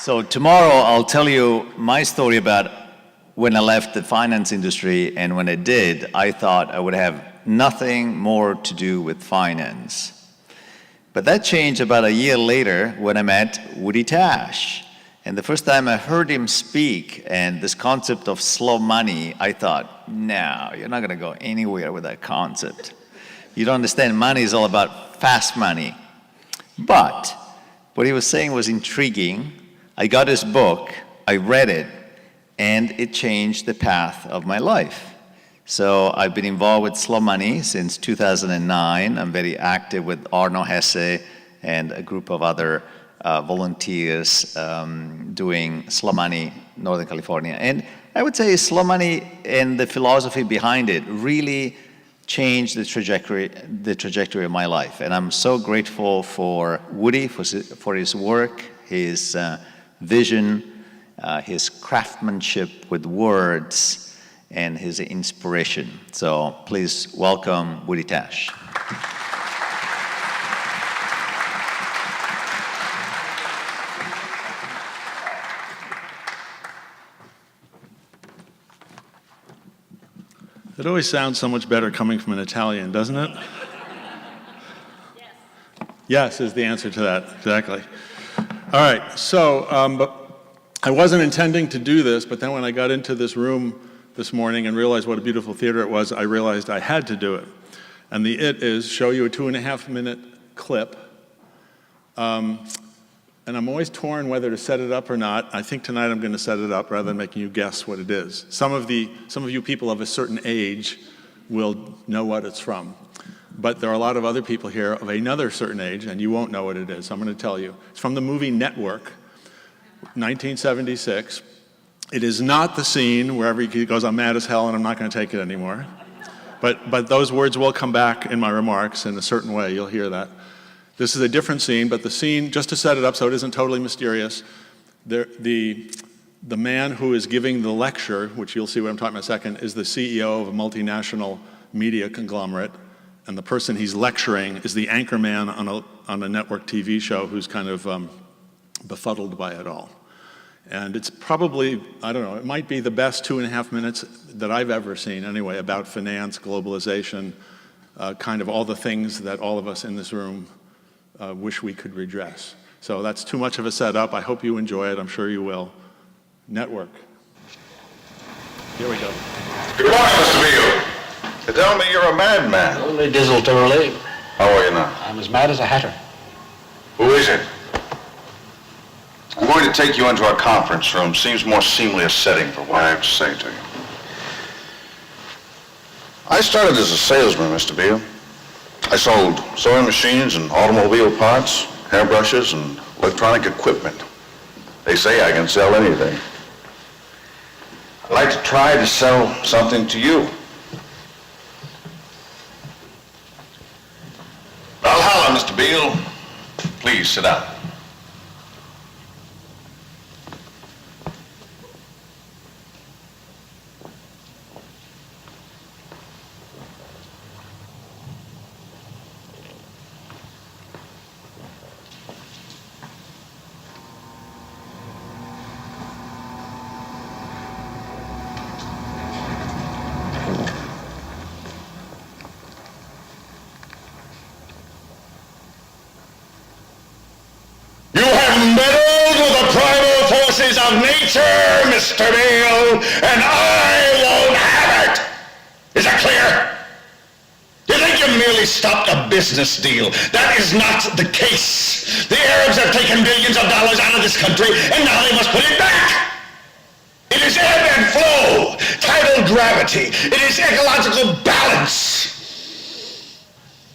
So tomorrow I'll tell you my story about when I left the finance industry, and when I did, I thought I would have nothing more to do with finance. But that changed about a year later when I met Woody Tasch. And the first time I heard him speak and this concept of slow money, I thought, no, you're not gonna go anywhere with that concept. You don't understand, money is all about fast money. But what he was saying was intriguing. I got his book, I read it, and it changed the path of my life. So I've been involved with slow money since 2009. I'm very active with Arno Hesse and a group of other volunteers doing slow money, Northern California. And I would say slow money and the philosophy behind it really changed the trajectory of my life. And I'm so grateful for Woody, for his work, his vision, his craftsmanship with words, and his inspiration. So please welcome Woody Tasch. It always sounds so much better coming from an Italian, doesn't it? Yes. Yes is the answer to that, exactly. All right, so but I wasn't intending to do this, but then when I got into this room this morning and realized what a beautiful theater it was, I realized I had to do it. And the it is show you a 2.5-minute clip. And I'm always torn whether to set it up or not. I think tonight I'm going to set it up rather than making you guess what it is. Some of you people of a certain age will know what it's from. But there are a lot of other people here of another certain age, and you won't know what it is. So I'm going to tell you. It's from the movie Network, 1976. It is not the scene where he goes, "I'm mad as hell and I'm not going to take it anymore." But those words will come back in my remarks in a certain way. You'll hear that. This is a different scene, but the scene, just to set it up so it isn't totally mysterious, the man who is giving the lecture, which you'll see what I'm talking about in a second, is the CEO of a multinational media conglomerate, and the person he's lecturing is the anchor man on a network TV show who's kind of befuddled by it all. And it's probably, I don't know, it might be the best 2.5 minutes that I've ever seen anyway, about finance, globalization, kind of all the things that all of us in this room wish we could redress. So that's too much of a setup. I hope you enjoy it. I'm sure you will. Network. Here we go. Good morning, Mr. Beale. They tell me you're a madman. Only dizzle to relieve. How are you now? I'm as mad as a hatter. Who is it? I'm going to take you into our conference room. Seems more seemly a setting for what I have to say to you. I started as a salesman, Mr. Beale. I sold sewing machines and automobile parts, hairbrushes, and electronic equipment. They say I can sell anything. I'd like to try to sell something to you. Valhalla, Mr. Beale. Please sit down. Of nature, Mr. Beale, and I won't have it. Is that clear? You think you merely stopped a business deal? That is not the case. The Arabs have taken billions of dollars out of this country, and now they must put it back. It is ebb and flow, tidal gravity. It is ecological balance.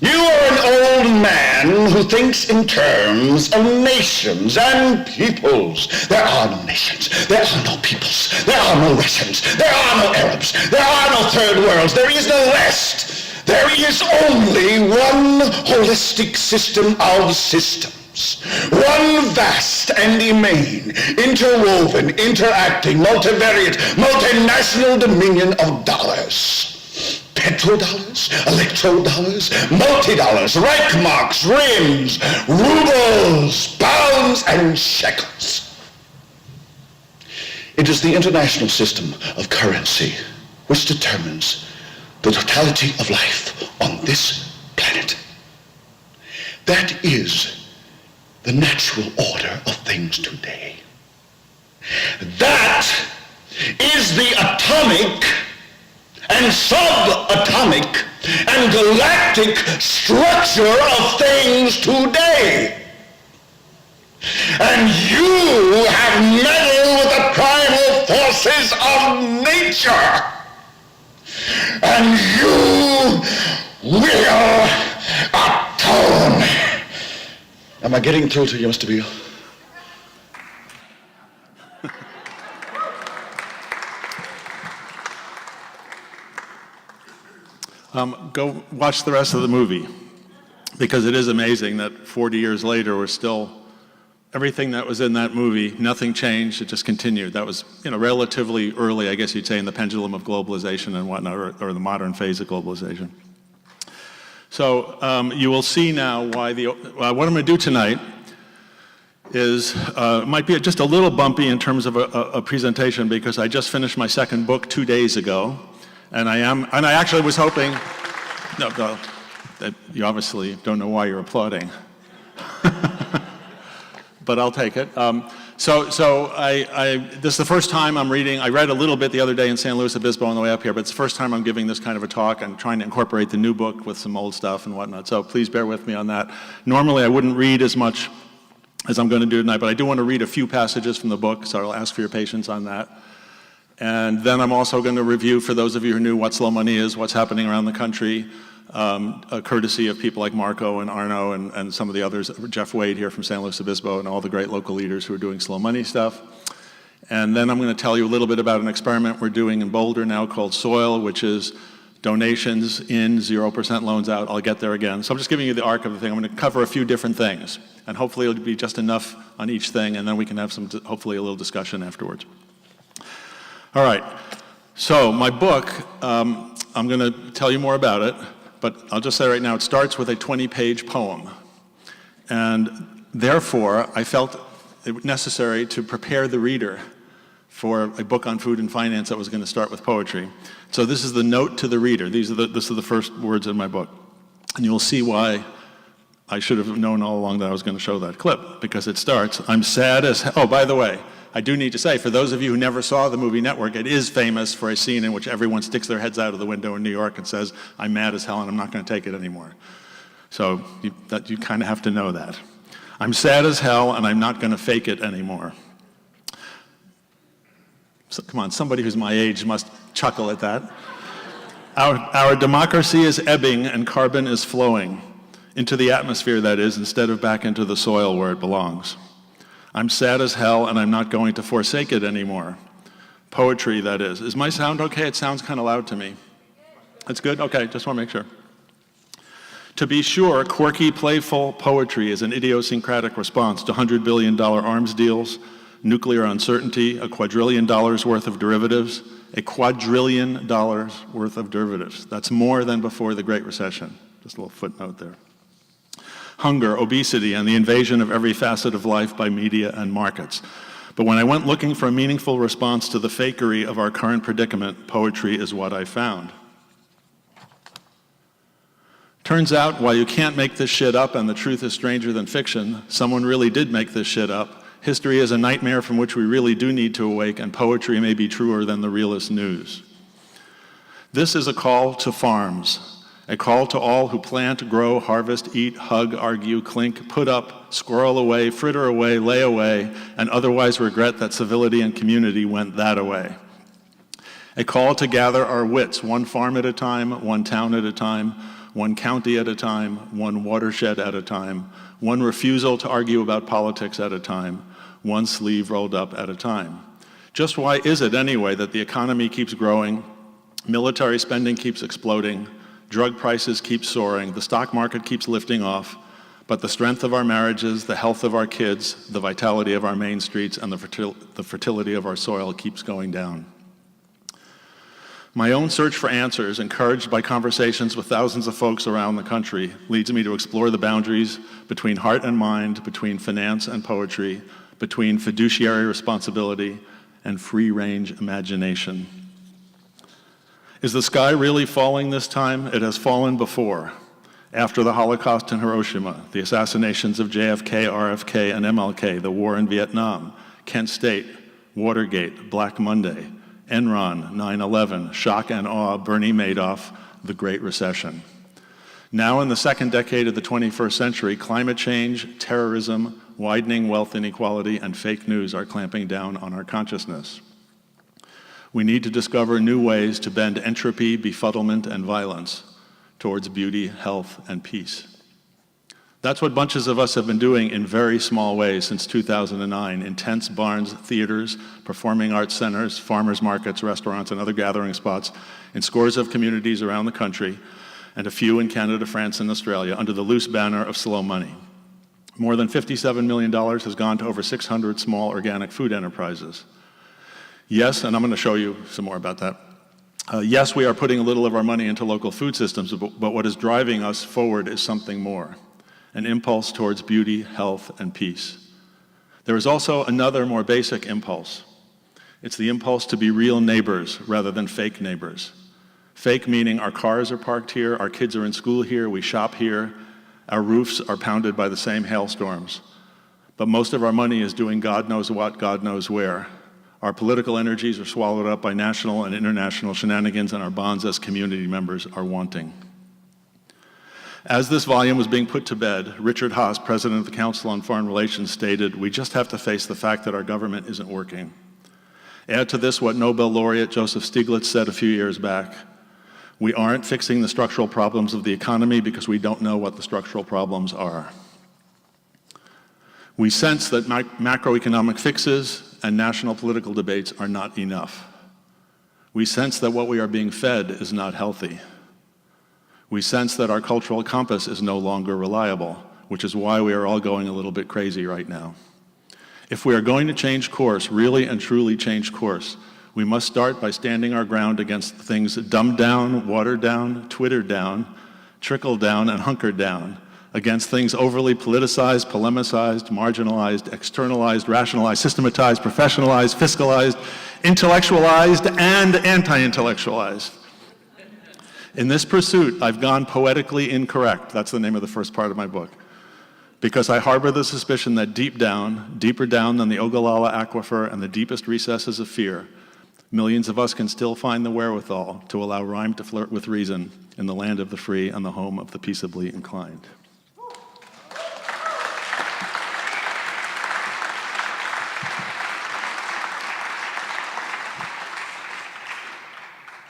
You are an old man who thinks in terms of nations and peoples. There are no nations. There are no peoples. There are no Russians. There are no Arabs. There are no third worlds. There is no West. There is only one holistic system of systems. One vast and immane, interwoven, interacting, multivariate, multinational dominion of dollars. Petrodollars, electrodollars, multi-dollars, Reichmarks, rims, rubles, pounds, and shekels. It is the international system of currency which determines the totality of life on this planet. That is the natural order of things today. That is the atomic and subatomic and galactic structure of things today. And you have meddled with the primal forces of nature. And you will atone. Am I getting through to you, Mr. Beale? Go watch the rest of the movie, because it is amazing that 40 years later we're still, everything that was in that movie, nothing changed, it just continued. That was, relatively early, I guess you'd say, in the pendulum of globalization and whatnot, or the modern phase of globalization. So you will see now why what I'm going to do tonight is, might be just a little bumpy in terms of a presentation, because I just finished my second book 2 days ago. And I actually was hoping, no, you obviously don't know why you're applauding. But I'll take it. So this is the first time I'm reading. I read a little bit the other day in San Luis Obispo on the way up here, but it's the first time I'm giving this kind of a talk and trying to incorporate the new book with some old stuff and whatnot. So please bear with me on that. Normally I wouldn't read as much as I'm going to do tonight, but I do want to read a few passages from the book, so I'll ask for your patience on that. And then I'm also going to review, for those of you who knew what slow money is, what's happening around the country, courtesy of people like Marco and Arno and some of the others, Jeff Wade here from San Luis Obispo, and all the great local leaders who are doing slow money stuff. And then I'm going to tell you a little bit about an experiment we're doing in Boulder now called SOIL, which is donations in, 0% loans out. I'll get there again. So I'm just giving you the arc of the thing. I'm going to cover a few different things, and hopefully it'll be just enough on each thing, and then we can have some, hopefully a little discussion afterwards. All right, so my book, I'm going to tell you more about it, but I'll just say right now, it starts with a 20-page poem. And therefore, I felt it necessary to prepare the reader for a book on food and finance that was going to start with poetry. So this is the note to the reader. This are the first words in my book. And you'll see why I should have known all along that I was going to show that clip, because it starts, I'm sad as hell. Oh, by the way, I do need to say, for those of you who never saw the movie Network, it is famous for a scene in which everyone sticks their heads out of the window in New York and says, I'm mad as hell and I'm not going to take it anymore. So you kind of have to know that. I'm sad as hell and I'm not going to fake it anymore. So, come on, somebody who's my age must chuckle at that. Our democracy is ebbing and carbon is flowing into the atmosphere, that is, instead of back into the soil where it belongs. I'm sad as hell and I'm not going to forsake it anymore. Poetry, that is. Is my sound okay? It sounds kind of loud to me. It's good? Okay, just want to make sure. To be sure, quirky, playful poetry is an idiosyncratic response to $100 billion arms deals, nuclear uncertainty, $1 quadrillion worth of derivatives, $1 quadrillion worth of derivatives. That's more than before the Great Recession. Just a little footnote there. Hunger, obesity, and the invasion of every facet of life by media and markets. But when I went looking for a meaningful response to the fakery of our current predicament, poetry is what I found. Turns out, while you can't make this shit up and the truth is stranger than fiction, someone really did make this shit up. History is a nightmare from which we really do need to awake, and poetry may be truer than the realest news. This is a call to farms. A call to all who plant, grow, harvest, eat, hug, argue, clink, put up, squirrel away, fritter away, lay away, and otherwise regret that civility and community went that away. A call to gather our wits, one farm at a time, one town at a time, one county at a time, one watershed at a time, one refusal to argue about politics at a time, one sleeve rolled up at a time. Just why is it anyway that the economy keeps growing, military spending keeps exploding, drug prices keep soaring, the stock market keeps lifting off, but the strength of our marriages, the health of our kids, the vitality of our main streets, and the fertility of our soil keeps going down? My own search for answers, encouraged by conversations with thousands of folks around the country, leads me to explore the boundaries between heart and mind, between finance and poetry, between fiduciary responsibility and free-range imagination. Is the sky really falling this time? It has fallen before. After the Holocaust in Hiroshima, the assassinations of JFK, RFK, and MLK, the war in Vietnam, Kent State, Watergate, Black Monday, Enron, 9/11, shock and awe, Bernie Madoff, the Great Recession. Now in the second decade of the 21st century, climate change, terrorism, widening wealth inequality, and fake news are clamping down on our consciousness. We need to discover new ways to bend entropy, befuddlement, and violence towards beauty, health, and peace. That's what bunches of us have been doing in very small ways since 2009, in tents, barns, theaters, performing arts centers, farmers markets, restaurants, and other gathering spots in scores of communities around the country, and a few in Canada, France, and Australia, under the loose banner of slow money. More than $57 million has gone to over 600 small organic food enterprises. Yes, and I'm going to show you some more about that. Yes, we are putting a little of our money into local food systems, but what is driving us forward is something more, an impulse towards beauty, health, and peace. There is also another more basic impulse. It's the impulse to be real neighbors rather than fake neighbors. Fake meaning our cars are parked here, our kids are in school here, we shop here, our roofs are pounded by the same hailstorms. But most of our money is doing God knows what, God knows where. Our political energies are swallowed up by national and international shenanigans, and our bonds as community members are wanting. As this volume was being put to bed, Richard Haas, president of the Council on Foreign Relations, stated, "We just have to face the fact that our government isn't working." Add to this what Nobel laureate Joseph Stiglitz said a few years back, "We aren't fixing the structural problems of the economy because we don't know what the structural problems are." We sense that macroeconomic fixes and national political debates are not enough. We sense that what we are being fed is not healthy. We sense that our cultural compass is no longer reliable, which is why we are all going a little bit crazy right now. If we are going to change course, really and truly change course, we must start by standing our ground against things dumbed down, watered down, Twittered down, trickled down, and hunkered down, against things overly politicized, polemicized, marginalized, externalized, rationalized, systematized, professionalized, fiscalized, intellectualized, and anti-intellectualized. In this pursuit, I've gone poetically incorrect. That's the name of the first part of my book. Because I harbor the suspicion that deep down, deeper down than the Ogallala Aquifer and the deepest recesses of fear, millions of us can still find the wherewithal to allow rhyme to flirt with reason in the land of the free and the home of the peaceably inclined.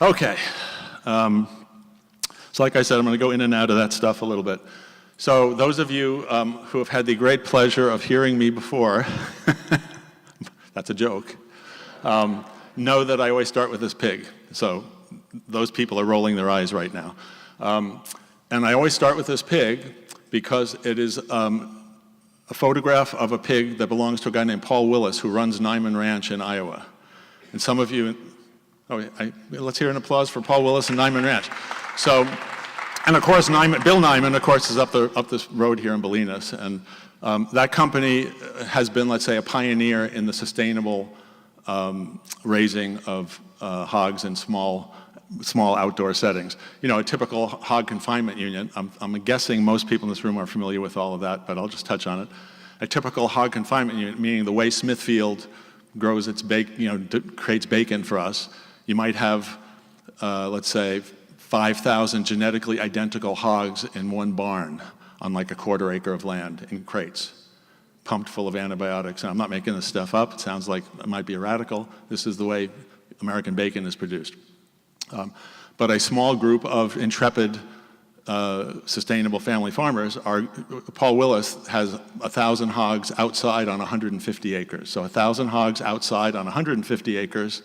Okay. So like I said, I'm going to go in and out of that stuff a little bit. So those of you who have had the great pleasure of hearing me before, that's a joke, know that I always start with this pig. So those people are rolling their eyes right now. And I always start with this pig because it is a photograph of a pig that belongs to a guy named Paul Willis who runs Nyman Ranch in Iowa. And some of you, let's hear an applause for Paul Willis and Nyman Ranch. So, and of course, Bill Nyman, of course, is up this road here in Bolinas, and that company has been, let's say, a pioneer in the sustainable raising of hogs in small outdoor settings. You know, a typical hog confinement unit, I'm guessing most people in this room are familiar with all of that, but I'll just touch on it. A typical hog confinement unit, meaning the way Smithfield grows its creates bacon for us, you might have, let's say, 5,000 genetically identical hogs in one barn on like a quarter acre of land in crates, pumped full of antibiotics. And I'm not making this stuff up. It sounds like it might be a radical. This is the way American bacon is produced. But a small group of intrepid, sustainable family farmers Paul Willis has 1,000 hogs outside on 150 acres. So 1,000 hogs outside on 150 acres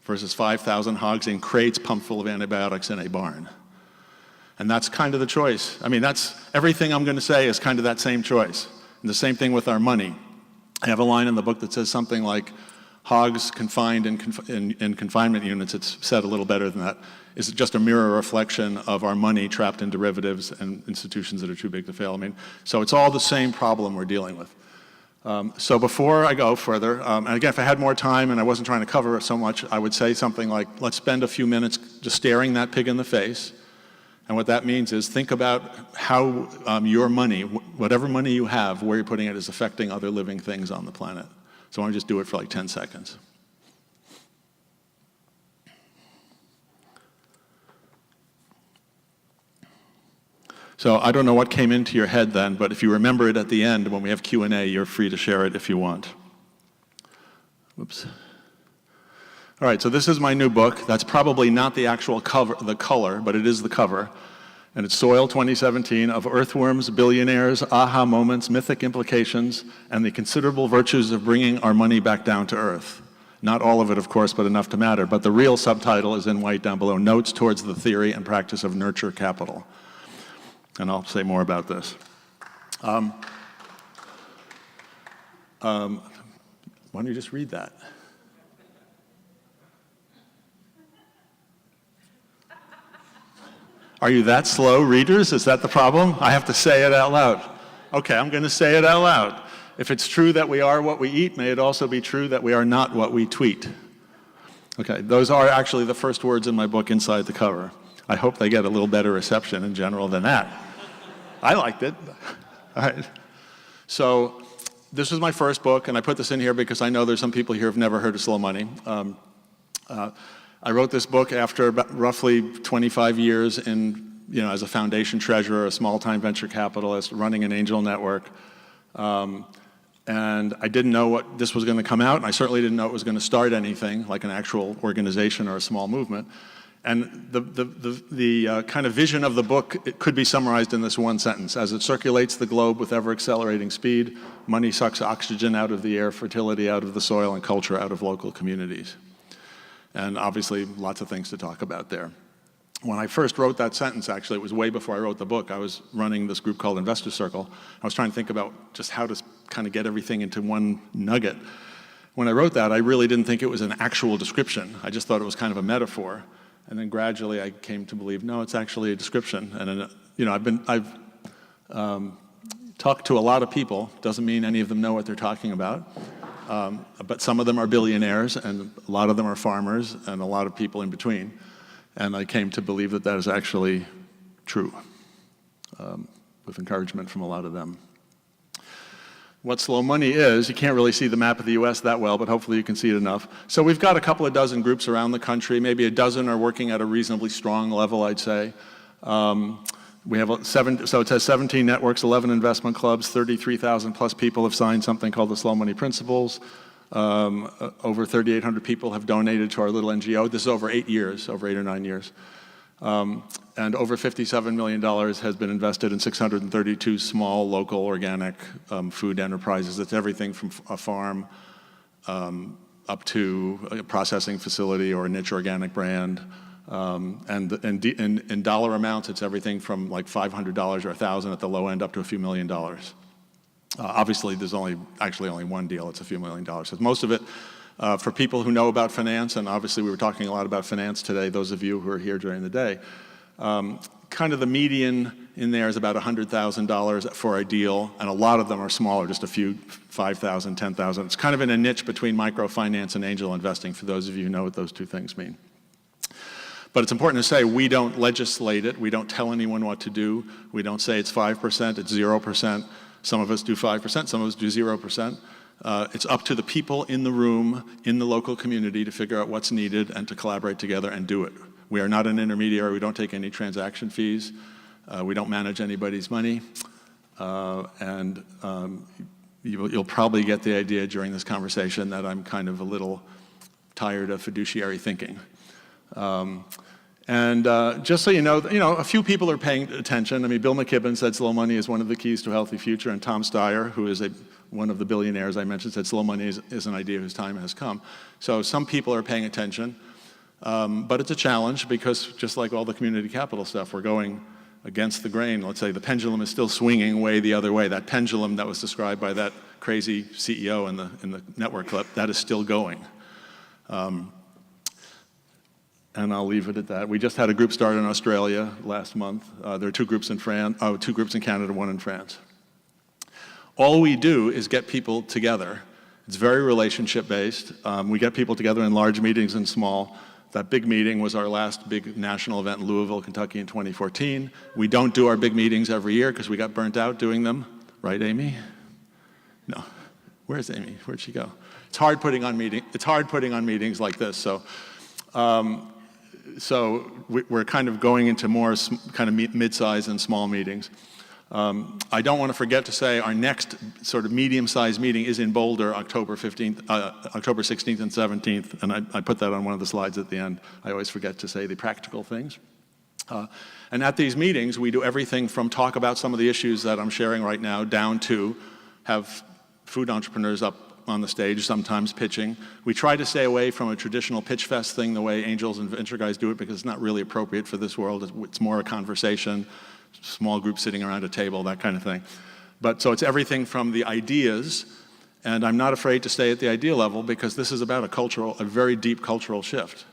versus 5,000 hogs in crates pumped full of antibiotics in a barn. And that's kind of the choice. I mean, that's everything I'm going to say is kind of that same choice. And the same thing with our money. I have a line in the book that says something like, hogs confined in confinement units, it's said a little better than that, is just a mirror reflection of our money trapped in derivatives and institutions that are too big to fail. I mean, so it's all the same problem we're dealing with. So before I go further, and again, if I had more time and I wasn't trying to cover it so much, I would say something like, let's spend a few minutes just staring that pig in the face. And what that means is think about how your money, whatever money you have, where you're putting it is affecting other living things on the planet. So I want to just do it for like 10 seconds. So I don't know what came into your head then, but if you remember it at the end when we have Q&A, you're free to share it if you want. Whoops. All right, so this is my new book. That's probably not the actual cover, the color, but it is the cover. And it's Soil 2017 of Earthworms, Billionaires, Aha Moments, Mythic Implications, and the Considerable Virtues of Bringing Our Money Back Down to Earth. Not all of it, of course, but enough to matter. But the real subtitle is in white down below, Notes Towards the Theory and Practice of Nurture Capital. And I'll say more about this. Why don't you just read that? Are you that slow readers? Is that the problem? I have to say it out loud. Okay, I'm going to say it out loud. If it's true that we are what we eat, may it also be true that we are not what we tweet. Okay, those are actually the first words in my book inside the cover. I hope they get a little better reception in general than that. I liked it. All right. So this was my first book, and I put this in here because I know there's some people here who have never heard of Slow Money. I wrote this book after about roughly 25 years in, as a foundation treasurer, a small-time venture capitalist, running an angel network. And I didn't know what this was going to come out, and I certainly didn't know it was going to start anything like an actual organization or a small movement. And the kind of vision of the book, it could be summarized in this one sentence. As it circulates the globe with ever-accelerating speed, money sucks oxygen out of the air, fertility out of the soil, and culture out of local communities. And obviously, lots of things to talk about there. When I first wrote that sentence, actually, it was way before I wrote the book. I was running this group called Investor Circle. I was trying to think about just how to kind of get everything into one nugget. When I wrote that, I really didn't think it was an actual description. I just thought it was kind of a metaphor. And then gradually I came to believe, no, it's actually a description. And I've talked to a lot of people. Doesn't mean any of them know what they're talking about. But some of them are billionaires, and a lot of them are farmers, and a lot of people in between. And I came to believe that that is actually true, with encouragement from a lot of them. What slow money is, you can't really see the map of the US that well, but hopefully you can see it enough. So we've got a couple of dozen groups around the country. Maybe a dozen are working at a reasonably strong level, I'd say. We have so it says 17 networks, 11 investment clubs, 33,000 plus people have signed something called the Slow Money Principles. Over 3,800 people have donated to our little NGO. This is over 8 years, over 8 or 9 years. And over $57 million has been invested in 632 small, local, organic food enterprises. It's everything from a farm up to a processing facility or a niche organic brand. And in dollar amounts, it's everything from like $500 or $1,000 at the low end up to a few $1 million. Obviously, there's actually only one deal. It's a few $1 million. So most of it, for people who know about finance, and obviously we were talking a lot about finance today, those of you who are here during the day, kind of the median in there is about $100,000 for a deal, and a lot of them are smaller, just a few, 5,000, 10,000. It's kind of in a niche between microfinance and angel investing, for those of you who know what those two things mean. But it's important to say we don't legislate it. We don't tell anyone what to do. We don't say it's 5%, it's 0%. Some of us do 5%, some of us do 0%. It's up to the people in the room, in the local community, to figure out what's needed and to collaborate together and do it. We are not an intermediary. We don't take any transaction fees. We don't manage anybody's money. You'll probably get the idea during this conversation that I'm kind of a little tired of fiduciary thinking. Just so you know, a few people are paying attention. I mean, Bill McKibben said slow money is one of the keys to a healthy future, and Tom Steyer, who is one of the billionaires I mentioned, said slow money is an idea whose time has come. So some people are paying attention, but it's a challenge because just like all the community capital stuff, we're going against the grain. Let's say the pendulum is still swinging way the other way. That pendulum that was described by that crazy CEO in the network clip, that is still going. And I'll leave it at that. We just had a group start in Australia last month. There are two groups in Canada, one in France. All we do is get people together. It's very relationship-based. We get people together in large meetings and small. That big meeting was our last big national event in Louisville, Kentucky in 2014. We don't do our big meetings every year because we got burnt out doing them. Right, Amy? No. Where's Amy? Where'd she go? It's hard putting on meetings like this. So we're kind of going into more kind of mid-size and small meetings. I don't want to forget to say our next sort of medium-sized meeting is in Boulder, October 16th and 17th, and I put that on one of the slides at the end. I always forget to say the practical things. And at these meetings, we do everything from talk about some of the issues that I'm sharing right now down to have food entrepreneurs up on the stage, sometimes pitching. We try to stay away from a traditional pitch fest thing the way angels and venture guys do it because it's not really appropriate for this world. It's more a conversation, small group sitting around a table, that kind of thing. But so it's everything from the ideas, and I'm not afraid to stay at the idea level because this is about a very deep cultural shift.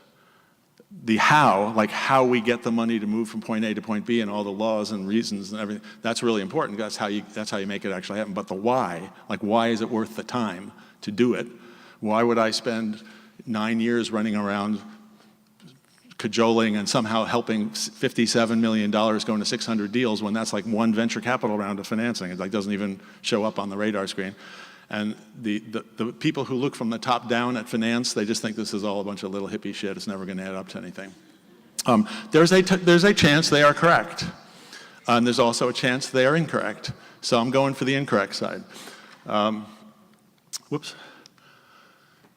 The how, like how we get the money to move from point A to point B and all the laws and reasons and everything, that's really important. That's how you make it actually happen. But the why, like why is it worth the time to do it? Why would I spend 9 years running around cajoling and somehow helping $57 million go into 600 deals when that's like one venture capital round of financing? It like doesn't even show up on the radar screen. And the people who look from the top down at finance, they just think this is all a bunch of little hippie shit. It's never going to add up to anything. There's a chance they are correct. And there's also a chance they are incorrect. So I'm going for the incorrect side. Whoops.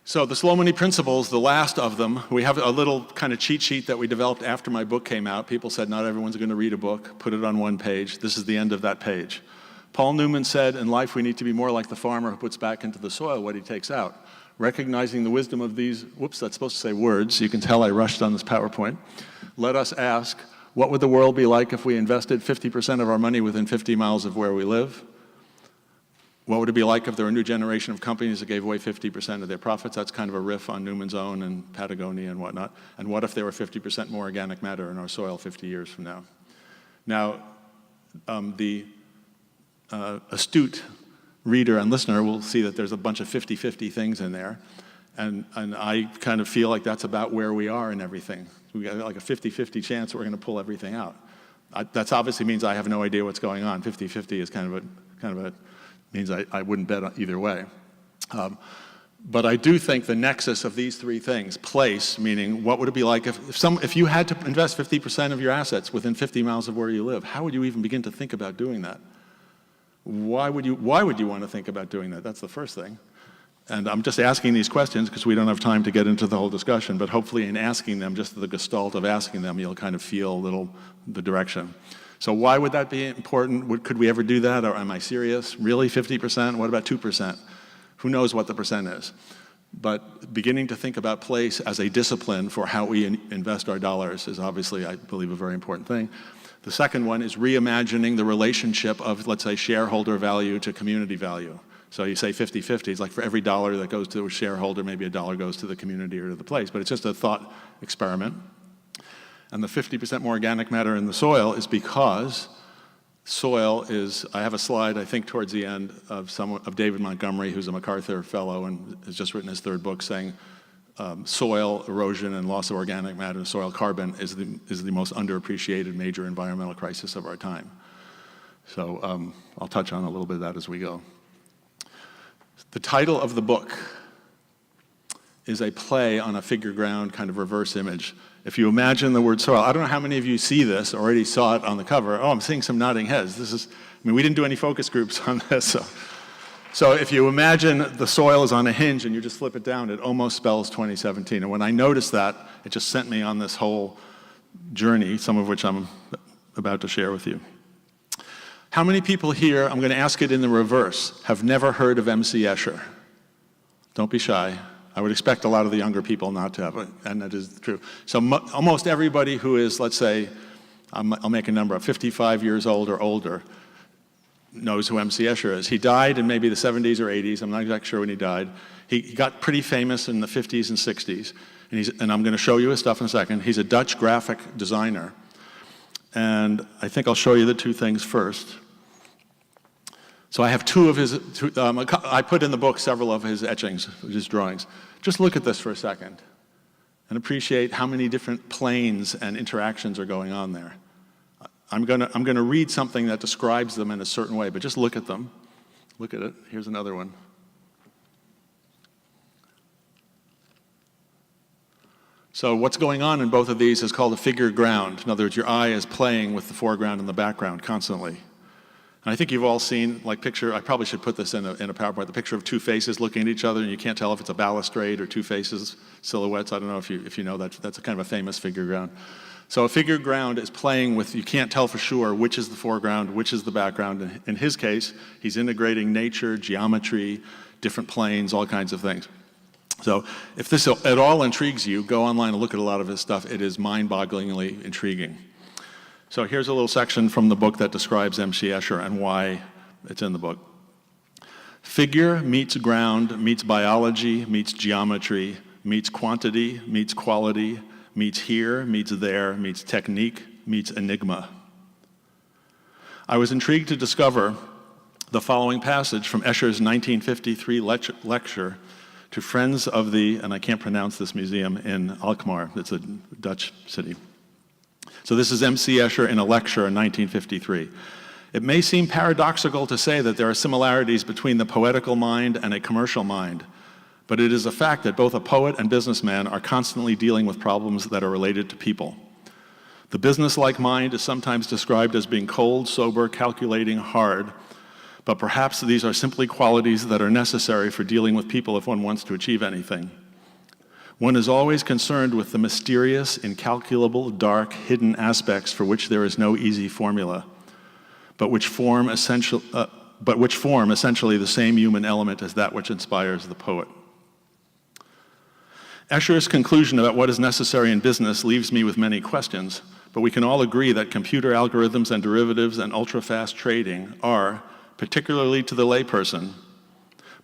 So the slow money principles, the last of them, we have a little kind of cheat sheet that we developed after my book came out. People said not everyone's going to read a book. Put it on one page. This is the end of that page. Paul Newman said, in life we need to be more like the farmer who puts back into the soil what he takes out. Recognizing the wisdom of these, whoops, that's supposed to say words. You can tell I rushed on this PowerPoint. Let us ask, what would the world be like if we invested 50% of our money within 50 miles of where we live? What would it be like if there were a new generation of companies that gave away 50% of their profits? That's kind of a riff on Newman's Own and Patagonia and whatnot. And what if there were 50% more organic matter in our soil 50 years from now? Now, the astute reader and listener will see that there's a bunch of 50-50 things in there. And I kind of feel like that's about where we are in everything. We got like a 50-50 chance that we're going to pull everything out. That obviously means I have no idea what's going on. 50-50 is kind of a means I wouldn't bet either way. But I do think the nexus of these three things, place, meaning what would it be like if you had to invest 50% of your assets within 50 miles of where you live, how would you even begin to think about doing that? Why would you want to think about doing that? That's the first thing. And I'm just asking these questions because we don't have time to get into the whole discussion, but hopefully in asking them, just the gestalt of asking them, you'll kind of feel the direction. So why would that be important? Could we ever do that, or am I serious? Really, 50%? What about 2%? Who knows what the percent is? But beginning to think about place as a discipline for how we invest our dollars is obviously, I believe, a very important thing. The second one is reimagining the relationship of, let's say, shareholder value to community value. So you say 50-50, it's like for every dollar that goes to a shareholder, maybe a dollar goes to the community or to the place, but it's just a thought experiment. And the 50% more organic matter in the soil is because soil is, I have a slide, I think towards the end, of David Montgomery, who's a MacArthur Fellow and has just written his third book saying soil erosion and loss of organic matter, soil carbon is the most underappreciated major environmental crisis of our time. So I'll touch on a little bit of that as we go. The title of the book is a play on a figure ground kind of reverse image. If you imagine the word soil, I don't know how many of you see this, already saw it on the cover. Oh, I'm seeing some nodding heads. We didn't do any focus groups on this. So if you imagine the soil is on a hinge and you just flip it down, it almost spells 2017. And when I noticed that, it just sent me on this whole journey, some of which I'm about to share with you. How many people here, I'm going to ask it in the reverse, have never heard of M.C. Escher? Don't be shy. I would expect a lot of the younger people not to have it, and that is true. So almost everybody who is, let's say, I'll make a number up, 55 years old or older, knows who M.C. Escher is. He died in maybe the 70s or 80s. I'm not exactly sure when he died. He got pretty famous in the 50s and 60s, and I'm going to show you his stuff in a second. He's a Dutch graphic designer, and I think I'll show you the two things first. So I have I put in the book several of his etchings, his drawings. Just look at this for a second and appreciate how many different planes and interactions are going on there. I'm gonna read something that describes them in a certain way, but just look at them. Look at it. Here's another one. So what's going on in both of these is called a figure ground. In other words, your eye is playing with the foreground and the background constantly. And I think you've all seen, like, I probably should put this in a PowerPoint, the picture of two faces looking at each other, and you can't tell if it's a balustrade or two faces, silhouettes. I don't know if you know that. That's a kind of a famous figure ground. So a figure ground is playing with, you can't tell for sure which is the foreground, which is the background. In his case, he's integrating nature, geometry, different planes, all kinds of things. So if this at all intrigues you, go online and look at a lot of his stuff. It is mind-bogglingly intriguing. So here's a little section from the book that describes M.C. Escher and why it's in the book. Figure meets ground, meets biology, meets geometry, meets quantity, meets quality, meets here, meets there, meets technique, meets enigma. I was intrigued to discover the following passage from Escher's 1953 lecture to friends of the, and I can't pronounce this museum, in Alkmaar. It's a Dutch city. So this is M.C. Escher in a lecture in 1953. It may seem paradoxical to say that there are similarities between the poetical mind and a commercial mind, but it is a fact that both a poet and businessman are constantly dealing with problems that are related to people. The business-like mind is sometimes described as being cold, sober, calculating, hard, but perhaps these are simply qualities that are necessary for dealing with people if one wants to achieve anything. One is always concerned with the mysterious, incalculable, dark, hidden aspects for which there is no easy formula, but which form essentially the same human element as that which inspires the poet. Escher's conclusion about what is necessary in business leaves me with many questions, but we can all agree that computer algorithms and derivatives and ultra-fast trading are, particularly to the layperson,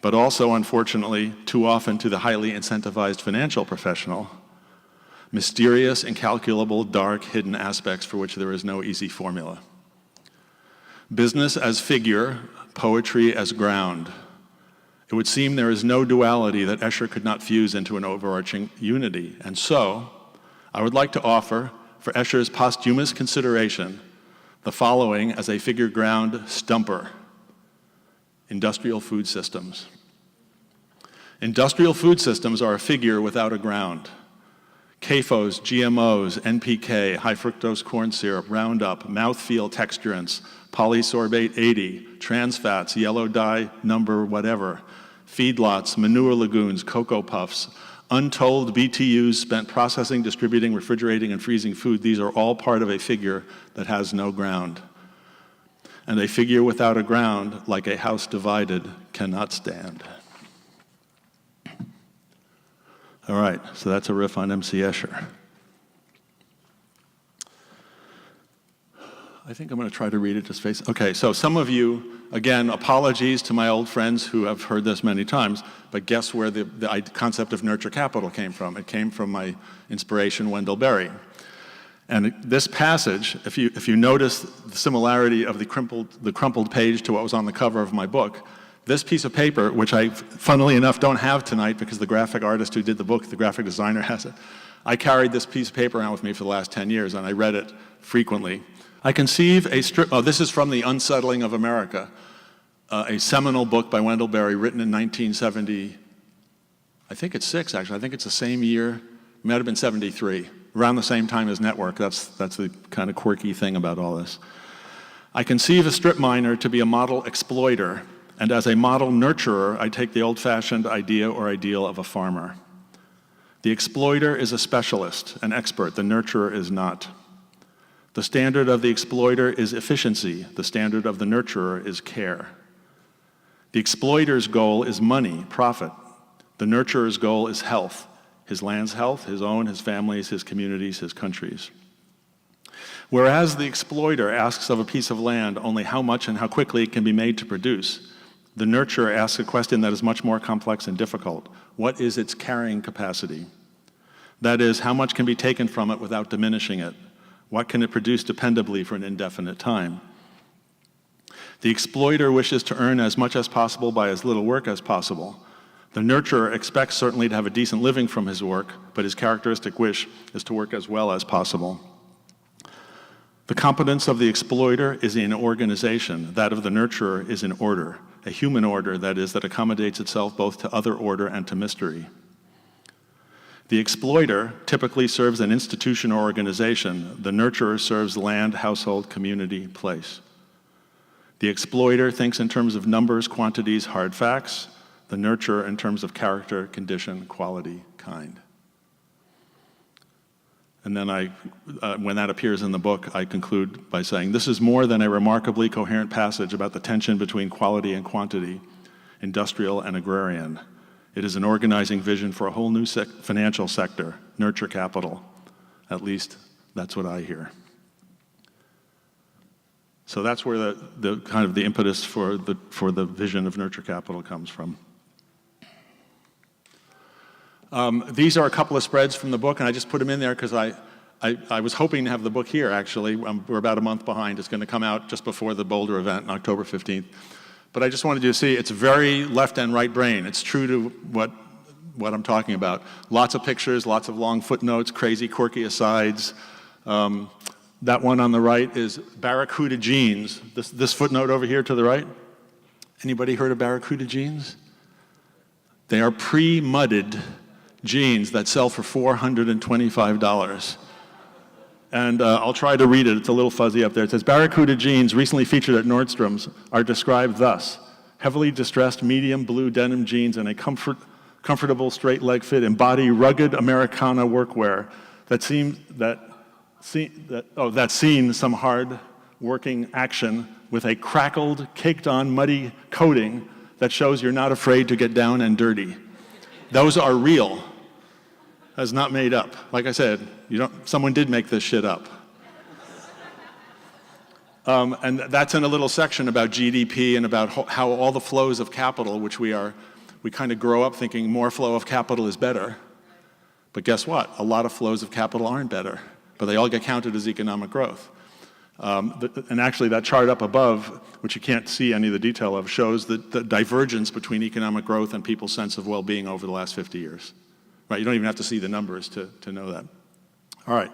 but also, unfortunately, too often to the highly incentivized financial professional, mysterious, incalculable, dark, hidden aspects for which there is no easy formula. Business as figure, poetry as ground. It would seem there is no duality that Escher could not fuse into an overarching unity. And so, I would like to offer, for Escher's posthumous consideration, the following as a figure ground stumper. Industrial food systems. Industrial food systems are a figure without a ground. CAFOs, GMOs, NPK, high fructose corn syrup, Roundup, mouthfeel texturants, polysorbate 80, trans fats, yellow dye number whatever, feedlots, manure lagoons, Cocoa Puffs, untold BTUs spent processing, distributing, refrigerating, and freezing food. These are all part of a figure that has no ground. And a figure without a ground, like a house divided, cannot stand. All right, so that's a riff on M.C. Escher. I think I'm going to try to read it just face. Okay, so some of you, again, apologies to my old friends who have heard this many times, but guess where the concept of nurture capital came from? It came from my inspiration, Wendell Berry. And this passage, if you notice the similarity of the crumpled page to what was on the cover of my book, this piece of paper, which I, funnily enough, don't have tonight because the graphic artist who did the book, the graphic designer, has it. I carried this piece of paper around with me for the last 10 years, and I read it frequently. I conceive a this is from The Unsettling of America, a seminal book by Wendell Berry written in 1970, I think it's 6, actually. I think it's the same year, it might have been 73. Around the same time as Network. That's the kind of quirky thing about all this. I conceive a strip miner to be a model exploiter, and as a model nurturer, I take the old-fashioned idea or ideal of a farmer. The exploiter is a specialist, an expert. The nurturer is not. The standard of the exploiter is efficiency. The standard of the nurturer is care. The exploiter's goal is money, profit. The nurturer's goal is health. His land's health, his own, his family's, his communities, his country's. Whereas the exploiter asks of a piece of land only how much and how quickly it can be made to produce, the nurturer asks a question that is much more complex and difficult. What is its carrying capacity? That is, how much can be taken from it without diminishing it? What can it produce dependably for an indefinite time? The exploiter wishes to earn as much as possible by as little work as possible. The nurturer expects certainly to have a decent living from his work, but his characteristic wish is to work as well as possible. The competence of the exploiter is in organization. That of the nurturer is in order, a human order, that is, that accommodates itself both to other order and to mystery. The exploiter typically serves an institution or organization. The nurturer serves land, household, community, place. The exploiter thinks in terms of numbers, quantities, hard facts. The nurturer in terms of character, condition, quality, kind. And then when that appears in the book, I conclude by saying, this is more than a remarkably coherent passage about the tension between quality and quantity, industrial and agrarian. It is an organizing vision for a whole new financial sector, nurture capital. At least, that's what I hear. So that's where the kind of the impetus for the vision of nurture capital comes from. These are a couple of spreads from the book, and I just put them in there because I was hoping to have the book here, actually. We're about a month behind. It's going to come out just before the Boulder event on October 15th. But I just wanted you to see it's very left and right brain. It's true to what I'm talking about. Lots of pictures, lots of long footnotes, crazy, quirky asides. That one on the right is Barracuda jeans. This footnote over here to the right. Anybody heard of Barracuda jeans? They are pre-mudded jeans that sell for $425. And I'll try to read it. It's a little fuzzy up there. It says, Barracuda jeans, recently featured at Nordstrom's, are described thus. Heavily distressed medium blue denim jeans and a comfortable straight leg fit embody rugged Americana workwear that seen some hard working action with a crackled, caked on, muddy coating that shows you're not afraid to get down and dirty. Those are real. That's not made up. Like I said, someone did make this shit up. And that's in a little section about GDP and about how all the flows of capital, which we kind of grow up thinking more flow of capital is better. But guess what? A lot of flows of capital aren't better, but they all get counted as economic growth. And actually that chart up above, which you can't see any of the detail of, shows the divergence between economic growth and people's sense of well-being over the last 50 years. Right? You don't even have to see the numbers to know that. All right.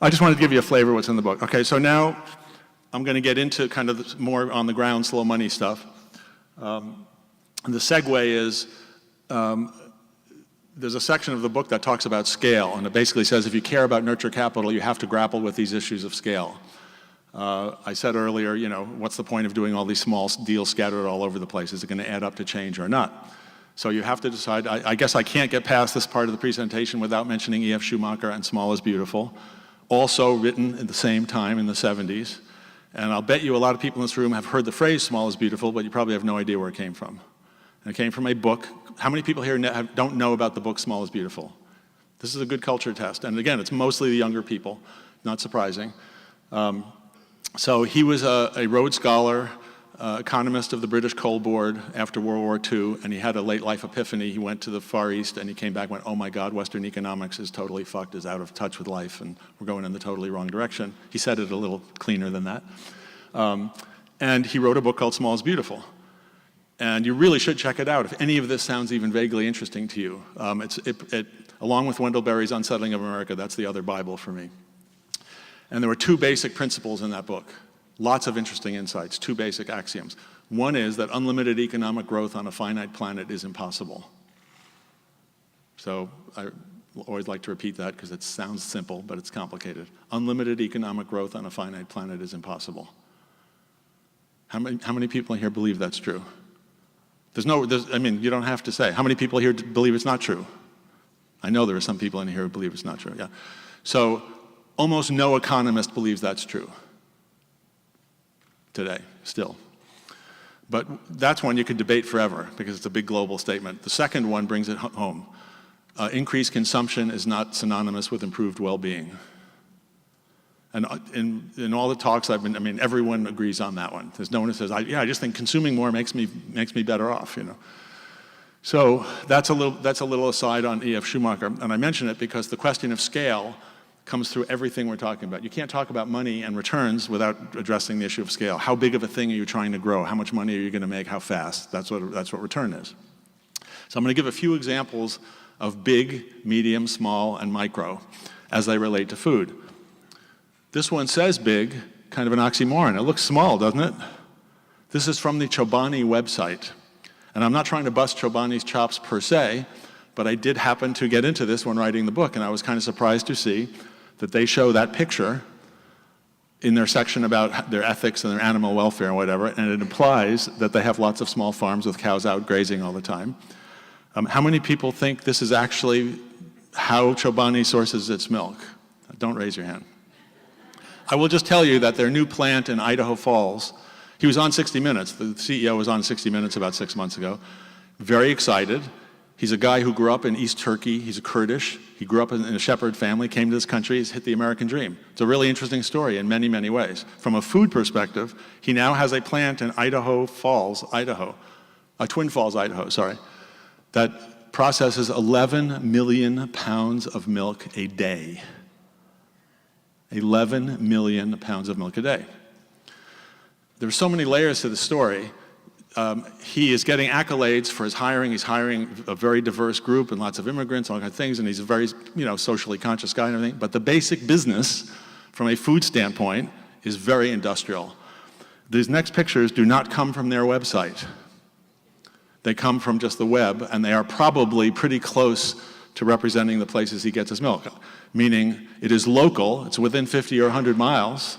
I just wanted to give you a flavor of what's in the book. Okay, so now I'm going to get into kind of more on the ground, slow money stuff. And the segue is, there's a section of the book that talks about scale, and it basically says if you care about nurture capital, you have to grapple with these issues of scale. I said earlier, what's the point of doing all these small deals scattered all over the place? Is it going to add up to change or not? So you have to decide. I guess I can't get past this part of the presentation without mentioning E.F. Schumacher and Small is Beautiful, also written at the same time in the 70s. And I'll bet you a lot of people in this room have heard the phrase small is beautiful, but you probably have no idea where it came from. And it came from a book. How many people here don't know about the book Small is Beautiful? This is a good culture test. And again, it's mostly the younger people, not surprising. So he was a Rhodes Scholar, economist of the British Coal Board after World War II, and he had a late life epiphany. He went to the Far East and he came back and went, oh my God, Western economics is totally fucked, is out of touch with life, and we're going in the totally wrong direction. He said it a little cleaner than that. And he wrote a book called Small is Beautiful. And you really should check it out if any of this sounds even vaguely interesting to you. Along with Wendell Berry's Unsettling of America, that's the other Bible for me. And there were two basic principles in that book. Lots of interesting insights, two basic axioms. One is that unlimited economic growth on a finite planet is impossible. So I always like to repeat that because it sounds simple, but it's complicated. Unlimited economic growth on a finite planet is impossible. How many people in here believe that's true? You don't have to say. How many people here believe it's not true? I know there are some people in here who believe it's not true, yeah. So almost no economist believes that's true today, still. But that's one you could debate forever because it's a big global statement. The second one brings it home. Increased consumption is not synonymous with improved well-being. And in all the talks I've been, everyone agrees on that one. There's no one who says, I just think consuming more makes me better off, So that's a little aside on E.F. Schumacher. And I mention it because the question of scale comes through everything we're talking about. You can't talk about money and returns without addressing the issue of scale. How big of a thing are you trying to grow? How much money are you going to make? How fast? That's what return is. So I'm going to give a few examples of big, medium, small, and micro as they relate to food. This one says big, kind of an oxymoron. It looks small, doesn't it? This is from the Chobani website. And I'm not trying to bust Chobani's chops per se, but I did happen to get into this when writing the book, and I was kind of surprised to see that they show that picture in their section about their ethics and their animal welfare and whatever, and it implies that they have lots of small farms with cows out grazing all the time. How many people think this is actually how Chobani sources its milk? Don't raise your hand. I will just tell you that their new plant in Idaho Falls, he was on 60 Minutes. The CEO was on 60 Minutes about 6 months ago. Very excited. He's a guy who grew up in East Turkey. He's a Kurdish. He grew up in a shepherd family, came to this country, he's hit the American dream. It's a really interesting story in many, many ways. From a food perspective, he now has a plant in Idaho Falls, Idaho, Twin Falls, Idaho, sorry, that processes 11 million pounds of milk a day. 11 million pounds of milk a day. There are so many layers to the story. He is getting accolades for his hiring. He's hiring a very diverse group and lots of immigrants, all kinds of things, and he's a very, socially conscious guy and everything. But the basic business, from a food standpoint, is very industrial. These next pictures do not come from their website. They come from just the web, and they are probably pretty close to representing the places he gets his milk, meaning it is local, it's within 50 or 100 miles,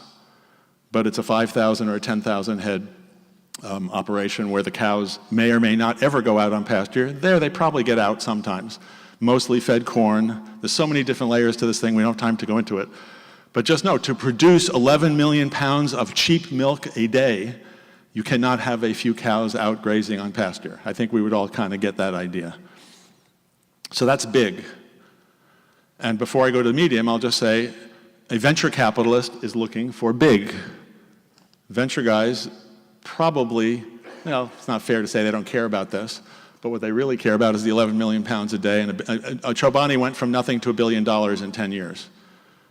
but it's a 5,000 or a 10,000 head operation where the cows may or may not ever go out on pasture. There, they probably get out sometimes, mostly fed corn. There's so many different layers to this thing, we don't have time to go into it. But just know, to produce 11 million pounds of cheap milk a day, you cannot have a few cows out grazing on pasture. I think we would all kind of get that idea. So that's big. And before I go to the medium, I'll just say a venture capitalist is looking for big. Venture guys probably, it's not fair to say they don't care about this, but what they really care about is the 11 million pounds a day. And Chobani went from nothing to $1 billion in 10 years.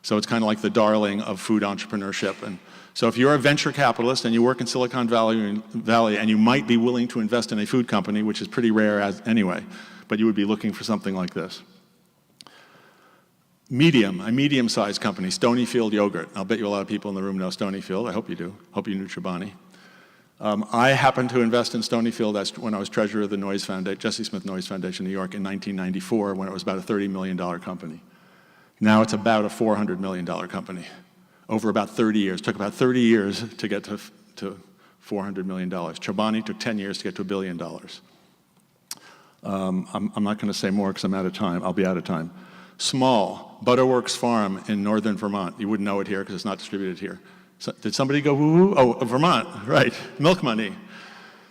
So it's kind of like the darling of food entrepreneurship. And so if you're a venture capitalist and you work in Silicon Valley and you might be willing to invest in a food company, which is pretty rare anyway, but you would be looking for something like this. Medium, a medium-sized company, Stonyfield Yogurt. I'll bet you a lot of people in the room know Stonyfield. I hope you do. Hope you knew Chobani. I happened to invest in Stonyfield when I was treasurer of the Noyes Foundation, Jesse Smith Noyes Foundation in New York in 1994, when it was about a $30 million company. Now it's about a $400 million company over about 30 years. It took about 30 years to get to $400 million. Chobani took 10 years to get to $1 billion. I'm not going to say more because I'm out of time. I'll be out of time. Small, Butterworks Farm in northern Vermont. You wouldn't know it here because it's not distributed here. So, did somebody go woo-woo? Oh, Vermont, right, milk money.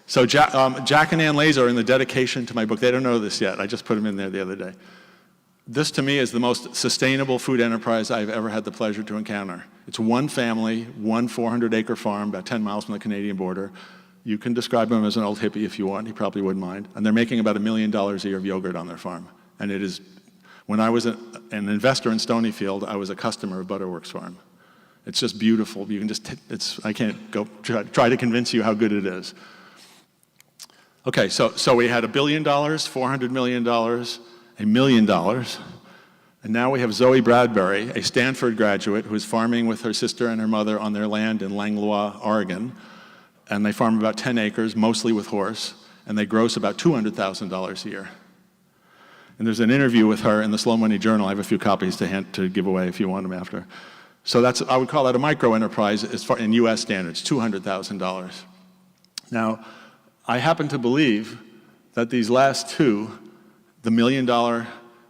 So Jack and Ann Laser are in the dedication to my book. They don't know this yet. I just put them in there the other day. This, to me, is the most sustainable food enterprise I've ever had the pleasure to encounter. It's one family, one 400-acre farm, about 10 miles from the Canadian border. You can describe him as an old hippie if you want. He probably wouldn't mind. And they're making about $1 million a year of yogurt on their farm. And it is, when I was an investor in Stonyfield, I was a customer of Butterworks Farm. It's just beautiful. You can just, I can't go try to convince you how good it is. Okay, so we had $1 billion, $400 million, $1 million. And now we have Zoe Bradbury, a Stanford graduate who is farming with her sister and her mother on their land in Langlois, Oregon. And they farm about 10 acres, mostly with horse, and they gross about $200,000 a year. And there's an interview with her in the Slow Money Journal. I have a few copies to give away if you want them after. So I would call that a micro enterprise as far in US standards, $200,000. Now, I happen to believe that these last two, the $1 million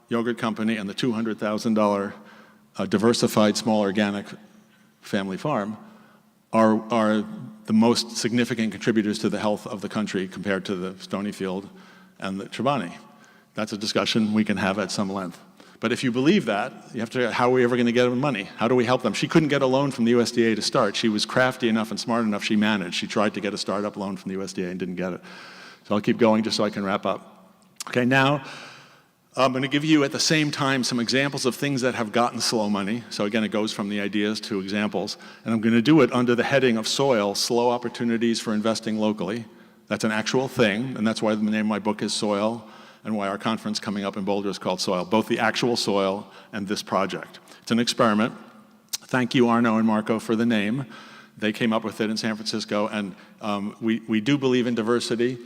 yogurt company and the $200,000 diversified small organic family farm, are the most significant contributors to the health of the country compared to the Stonyfield and the Chobani. That's a discussion we can have at some length. But if you believe that, you have to, how are we ever going to get them money? How do we help them? She couldn't get a loan from the USDA to start. She was crafty enough and smart enough, she managed. She tried to get a startup loan from the USDA and didn't get it. So I'll keep going just so I can wrap up. Okay, now, I'm going to give you at the same time some examples of things that have gotten slow money. So again, it goes from the ideas to examples. And I'm going to do it under the heading of soil, slow opportunities for investing locally. That's an actual thing, and that's why the name of my book is Soil, and why our conference coming up in Boulder is called Soil, both the actual soil and this project. It's an experiment. Thank you, Arno and Marco, for the name. They came up with it in San Francisco, and we do believe in diversity.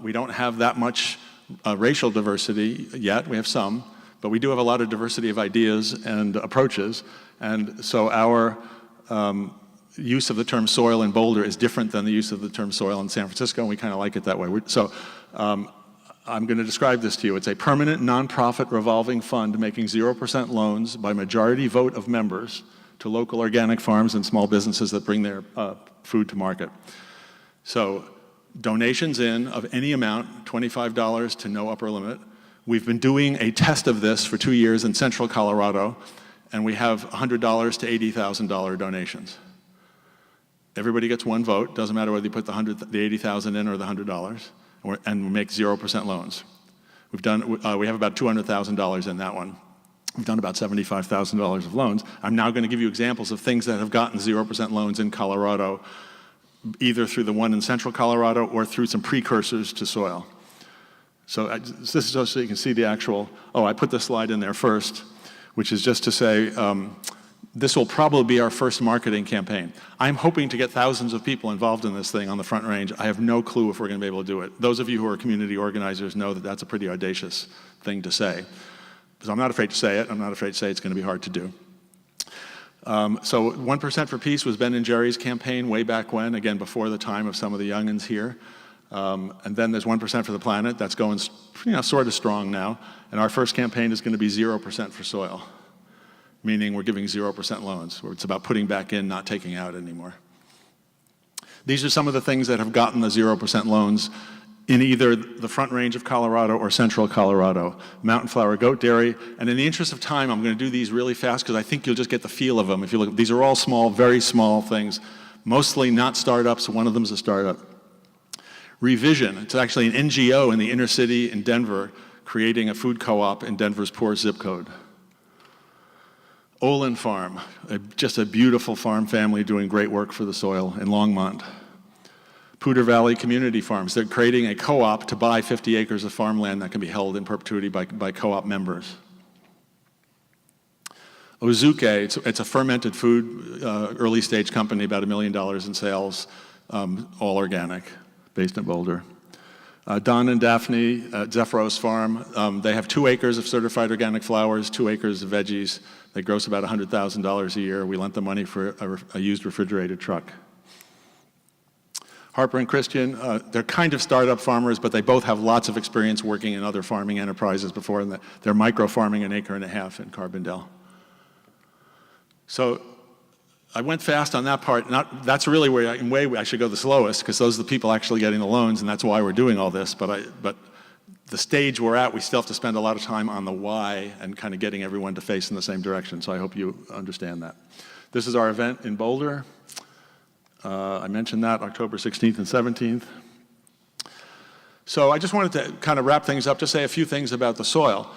We don't have that much racial diversity yet. We have some, but we do have a lot of diversity of ideas and approaches. And so our use of the term soil in Boulder is different than the use of the term soil in San Francisco, and we kind of like it that way. I'm going to describe this to you. It's a permanent nonprofit revolving fund making 0% loans by majority vote of members to local organic farms and small businesses that bring their food to market. So donations in of any amount, $25 to no upper limit. We've been doing a test of this for 2 years in central Colorado, and we have $100 to $80,000 donations. Everybody gets one vote. Doesn't matter whether you put the $80,000 in or the $100, and we make 0% loans. We have about $200,000 in that one. We've done about $75,000 of loans. I'm now going to give you examples of things that have gotten 0% loans in Colorado, either through the one in central Colorado or through some precursors to soil. So this is just so you can see the actual, I put this slide in there first, which is just to say, this will probably be our first marketing campaign. I'm hoping to get thousands of people involved in this thing on the Front Range. I have no clue if we're going to be able to do it. Those of you who are community organizers know that that's a pretty audacious thing to say. So I'm not afraid to say it. I'm not afraid to say it's going to be hard to do. So 1% for Peace was Ben and Jerry's campaign way back when, again, before the time of some of the youngins here. And then there's 1% for the Planet. That's going sort of strong now. And our first campaign is going to be 0% for soil, meaning we're giving 0% loans, where it's about putting back in, not taking out anymore. These are some of the things that have gotten the 0% loans in either the Front Range of Colorado or central Colorado. Mountain Flower Goat Dairy, and in the interest of time, I'm going to do these really fast because I think you'll just get the feel of them. If you look, these are all small, very small things, mostly not startups. One of them is a startup. Revision, it's actually an NGO in the inner city in Denver creating a food co-op in Denver's poor zip code. Olin Farm, just a beautiful farm family doing great work for the soil in Longmont. Poudre Valley Community Farms, they're creating a co-op to buy 50 acres of farmland that can be held in perpetuity by co-op members. Ozuke, it's a fermented food early stage company, about $1 million in sales, all organic, based in Boulder. Don and Daphne at Zephyros Farm, they have 2 acres of certified organic flowers, 2 acres of veggies. They gross about $100,000 a year. We lent them money for a used refrigerated truck. Harper and Christian, they're kind of startup farmers, but they both have lots of experience working in other farming enterprises before, and they're micro-farming 1.5 acres in Carbondale. So I went fast on that part. That's really where I should go the slowest, because those are the people actually getting the loans, and that's why we're doing all this. But the stage we're at, we still have to spend a lot of time on the why and kind of getting everyone to face in the same direction. So I hope you understand that. This is our event in Boulder. I mentioned that, October 16th and 17th. So I just wanted to kind of wrap things up, just say a few things about the soil.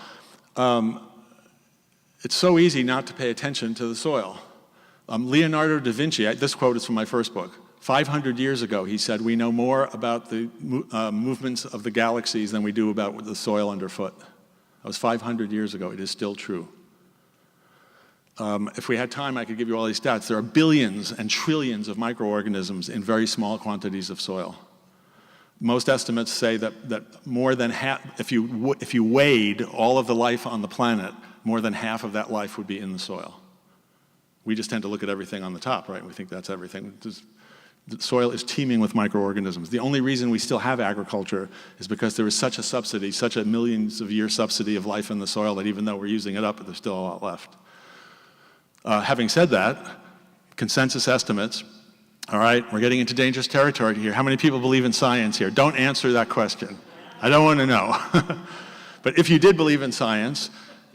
It's so easy not to pay attention to the soil. Leonardo da Vinci, this quote is from my first book. 500 years ago, he said, we know more about the movements of the galaxies than we do about the soil underfoot. That was 500 years ago. It is still true. If we had time, I could give you all these stats. There are billions and trillions of microorganisms in very small quantities of soil. Most estimates say that more than half, if you weighed all of the life on the planet, more than half of that life would be in the soil. We just tend to look at everything on the top, right? We think that's everything. The soil is teeming with microorganisms. The only reason we still have agriculture is because there is such a subsidy, such a millions of year subsidy of life in the soil that even though we're using it up, there's still a lot left. Having said that, consensus estimates, all right, we're getting into dangerous territory here. How many people believe in science here? Don't answer that question. I don't want to know. But if you did believe in science,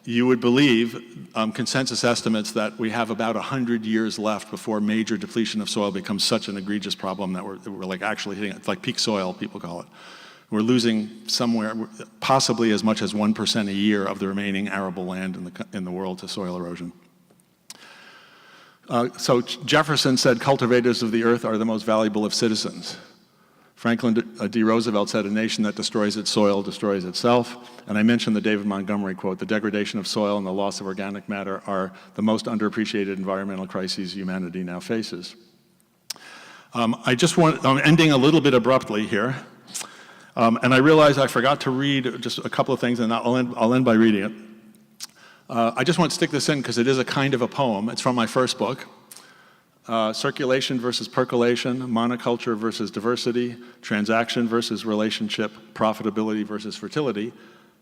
you would believe consensus estimates that we have about 100 years left before major depletion of soil becomes such an egregious problem that we're like actually hitting it. It's like peak soil, people call it. We're losing somewhere, possibly as much as 1% a year of the remaining arable land in the world to soil erosion. So Jefferson said cultivators of the earth are the most valuable of citizens. Franklin D. Roosevelt said a nation that destroys its soil destroys itself. And I mentioned the David Montgomery quote, the degradation of soil and the loss of organic matter are the most underappreciated environmental crises humanity now faces. I'm ending a little bit abruptly here. And I realize I forgot to read just a couple of things, and I'll end by reading it. I just want to stick this in because it is a kind of a poem. It's from my first book. Circulation versus percolation, monoculture versus diversity, transaction versus relationship, profitability versus fertility.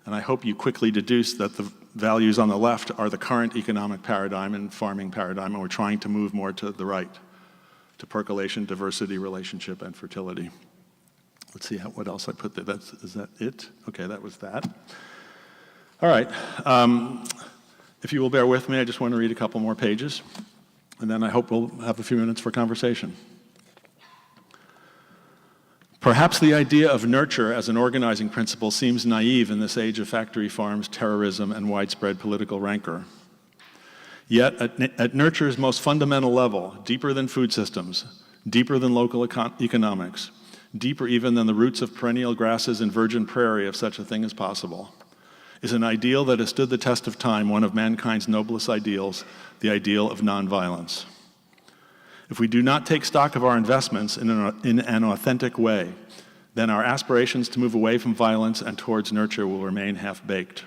And I hope you quickly deduce that the values on the left are the current economic paradigm and farming paradigm, and we're trying to move more to the right, to percolation, diversity, relationship, and fertility. Let's see what else I put there. Is that it? Okay, that was that. All right. If you will bear with me, I just want to read a couple more pages, and then I hope we'll have a few minutes for conversation. Perhaps the idea of nurture as an organizing principle seems naive in this age of factory farms, terrorism, and widespread political rancor. Yet, at nurture's most fundamental level, deeper than food systems, deeper than local economics, deeper even than the roots of perennial grasses and virgin prairie, if such a thing is possible, is an ideal that has stood the test of time, one of mankind's noblest ideals, the ideal of nonviolence. If we do not take stock of our investments in an authentic way, then our aspirations to move away from violence and towards nurture will remain half-baked.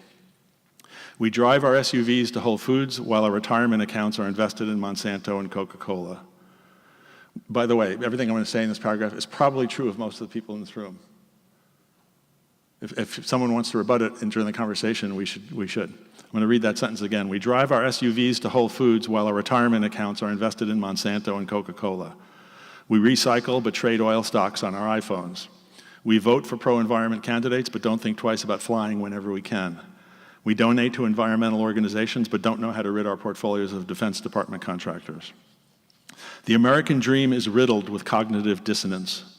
We drive our SUVs to Whole Foods while our retirement accounts are invested in Monsanto and Coca-Cola. By the way, everything I'm going to say in this paragraph is probably true of most of the people in this room. If someone wants to rebut it during the conversation, we should. I'm going to read that sentence again. We drive our SUVs to Whole Foods while our retirement accounts are invested in Monsanto and Coca-Cola. We recycle but trade oil stocks on our iPhones. We vote for pro-environment candidates but don't think twice about flying whenever we can. We donate to environmental organizations but don't know how to rid our portfolios of Defense Department contractors. The American dream is riddled with cognitive dissonance.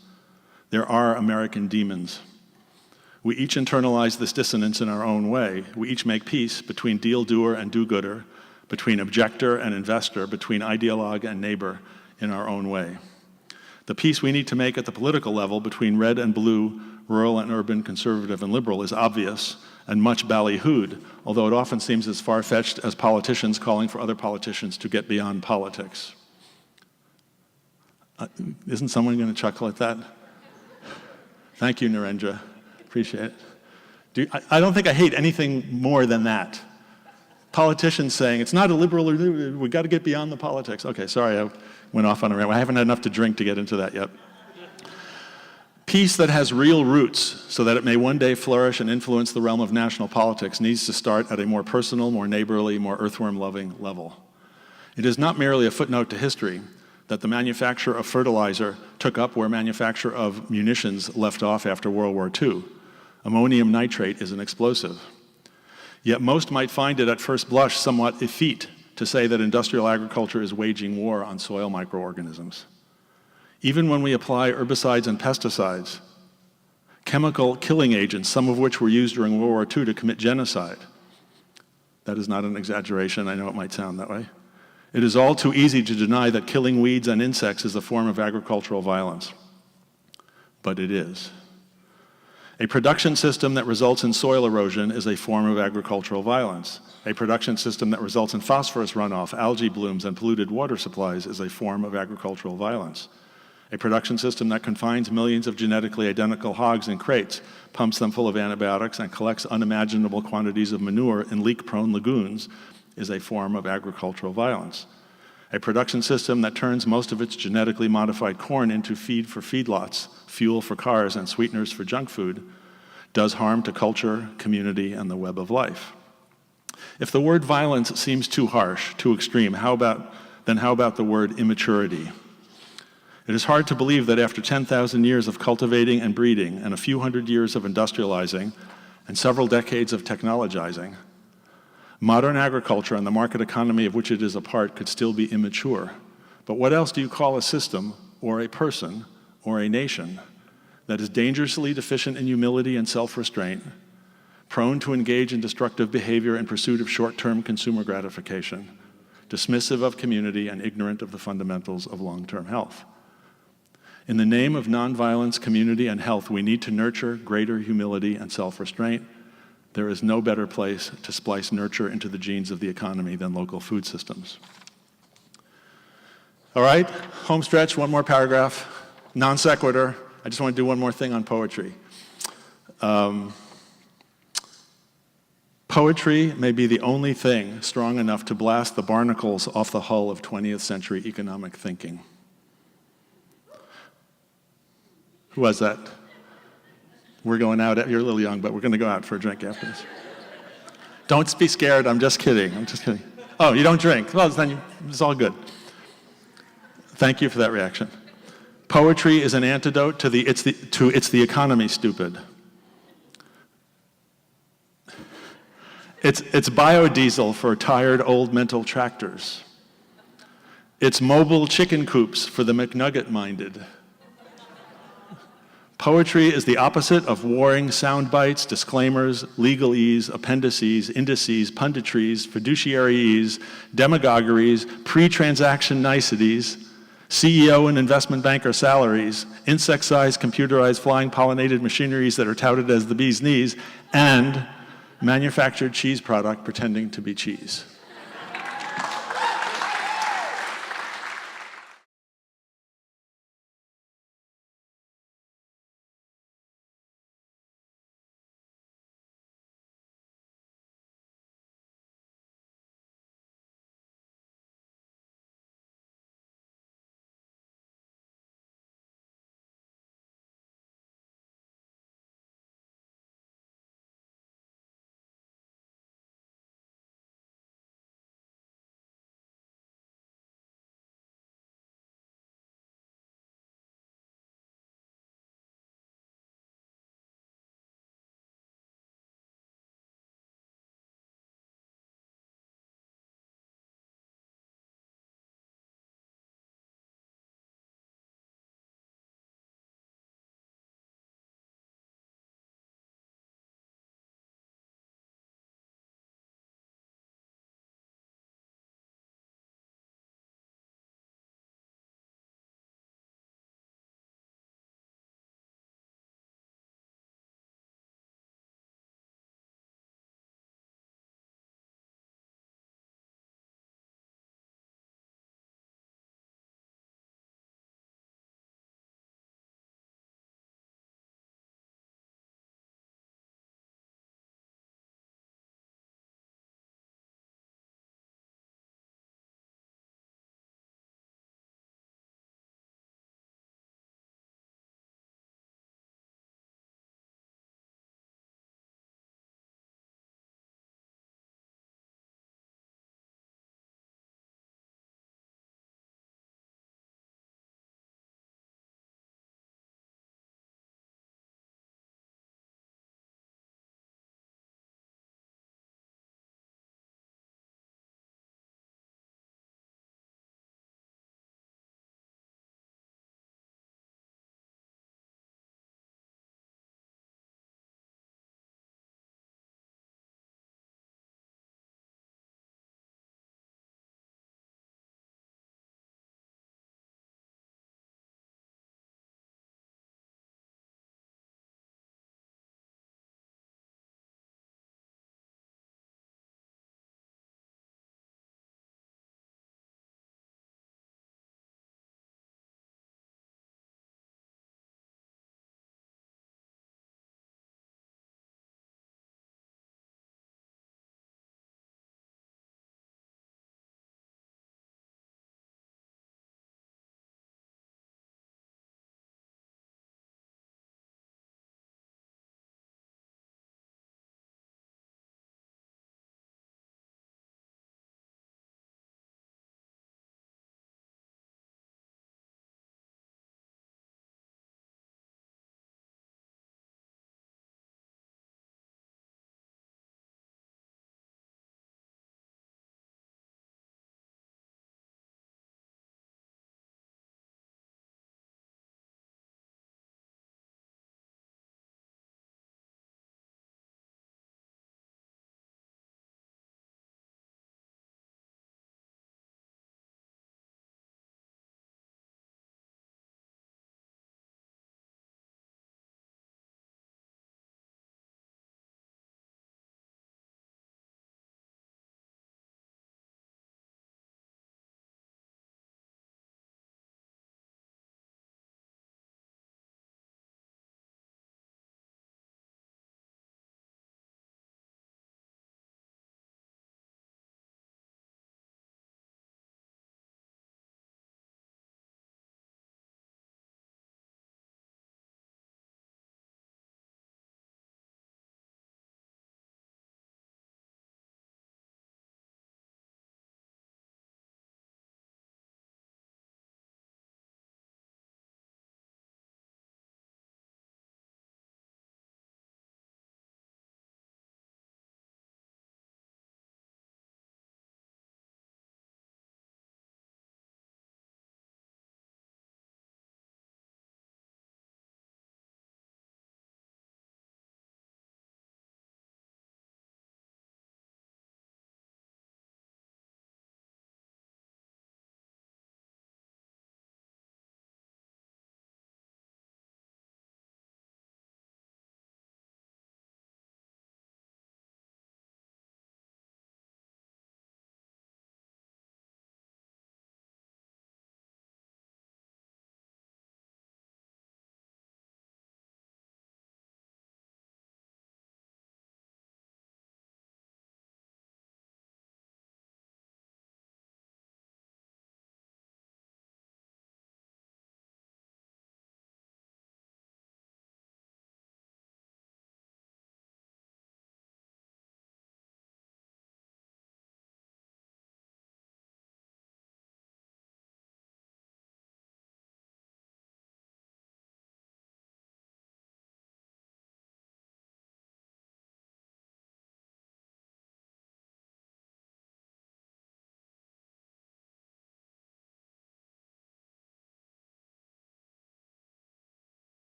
There are American demons. We each internalize this dissonance in our own way. We each make peace between deal-doer and do-gooder, between objector and investor, between ideologue and neighbor in our own way. The peace we need to make at the political level between red and blue, rural and urban, conservative and liberal is obvious and much ballyhooed, although it often seems as far-fetched as politicians calling for other politicians to get beyond politics. Isn't someone going to chuckle at that? Thank you, Narendra. Appreciate it. I don't think I hate anything more than that. Politicians saying, it's not a liberal, we got to get beyond the politics. Okay, sorry, I went off on a rant. I haven't had enough to drink to get into that yet. Peace that has real roots so that it may one day flourish and influence the realm of national politics needs to start at a more personal, more neighborly, more earthworm-loving level. It is not merely a footnote to history that the manufacture of fertilizer took up where manufacture of munitions left off after World War II. Ammonium nitrate is an explosive. Yet most might find it at first blush somewhat effete to say that industrial agriculture is waging war on soil microorganisms. Even when we apply herbicides and pesticides, chemical killing agents, some of which were used during World War II to commit genocide, that is not an exaggeration, I know it might sound that way. It is all too easy to deny that killing weeds and insects is a form of agricultural violence. But it is. A production system that results in soil erosion is a form of agricultural violence. A production system that results in phosphorus runoff, algae blooms, and polluted water supplies is a form of agricultural violence. A production system that confines millions of genetically identical hogs in crates, pumps them full of antibiotics, and collects unimaginable quantities of manure in leak-prone lagoons is a form of agricultural violence. A production system that turns most of its genetically modified corn into feed for feedlots, fuel for cars, and sweeteners for junk food does harm to culture, community, and the web of life. If the word violence seems too harsh, too extreme, how about the word immaturity? It is hard to believe that after 10,000 years of cultivating and breeding and a few hundred years of industrializing and several decades of technologizing, modern agriculture and the market economy of which it is a part could still be immature. But what else do you call a system or a person or a nation that is dangerously deficient in humility and self-restraint, prone to engage in destructive behavior in pursuit of short-term consumer gratification, dismissive of community, and ignorant of the fundamentals of long-term health. In the name of nonviolence, community, and health, we need to nurture greater humility and self-restraint. There is no better place to splice nurture into the genes of the economy than local food systems. All right, home stretch, one more paragraph, non sequitur. I just want to do one more thing on poetry. Poetry may be the only thing strong enough to blast the barnacles off the hull of 20th century economic thinking. Who was that? We're going out, you're a little young, but we're going to go out for a drink after this. Don't be scared, I'm just kidding, Oh, you don't drink? Well, then it's all good. Thank you for that reaction. Poetry is an antidote to it's the economy, stupid. It's biodiesel for tired old mental tractors. It's mobile chicken coops for the McNugget-minded. Poetry is the opposite of warring sound bites, disclaimers, legalese, appendices, indices, punditries, fiduciaries, demagogueries, pre-transaction niceties, CEO and investment banker salaries, insect-sized, computerized, flying pollinated machineries that are touted as the bee's knees, and manufactured cheese product pretending to be cheese.